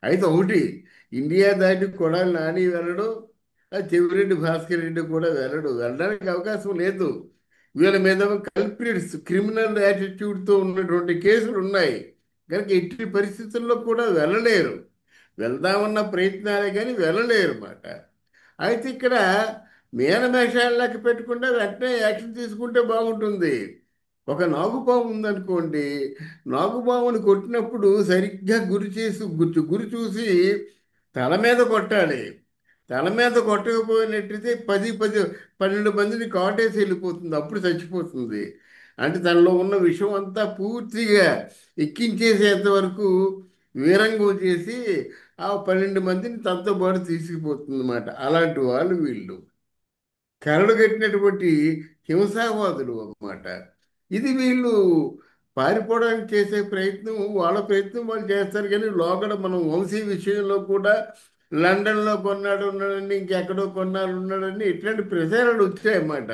అయితే ఒకటి, ఇండియా దాటి కొడాలి నాని వెళ్ళడు, ఆ చెవిరెడ్డి భాస్కర్ రెడ్డి కూడా వెళ్ళడానికి అవకాశం లేదు. వీళ్ళ మీద కల్ప్రిట్స్, క్రిమినల్ యాటిట్యూడ్తో ఉన్నటువంటి కేసులు ఉన్నాయి కనుక ఎట్టి పరిస్థితుల్లో కూడా వెళ్ళలేరు. వెళ్దామన్న ప్రయత్నాలే కానీ వెళ్ళలేరు అన్నమాట. అయితే ఇక్కడ మీనమేషాలు లెక్క పెట్టుకుంటే వెంటనే యాక్షన్ తీసుకుంటే బాగుంటుంది. ఒక నాగుపాము ఉందనుకోండి, నాగుపాముని కొట్టినప్పుడు సరిగ్గా గురి చూసి తల మీద కొట్టాలి. తల మీద కొట్టకపోయినట్టయితే 12 మందిని కాటేసి వెళ్ళిపోతుంది, అప్పుడు చచ్చిపోతుంది. అంటే తనలో ఉన్న విషయం అంతా పూర్తిగా ఎక్కించేసేంత వరకు వీరంగం చేసి ఆ 12 మందిని తనతో పాటు తీసుకుపోతుంది అన్నమాట. అలాంటి వాళ్ళు వీళ్ళు కరడు కట్టినటువంటి హింసావాదులు అన్నమాట. ఇది వీళ్ళు పారిపోవడానికి చేసే ప్రయత్నం, వాళ్ళ ప్రయత్నం వాళ్ళు చేస్తారు. కానీ లోగడ మనం వంశీ విషయంలో కూడా లండన్లో కొన్నాడు ఉన్నాడని, ఇంకెక్కడో కొన్నాడు ఉన్నాడని ఇట్లాంటి ప్రచారాలు వచ్చాయన్నమాట.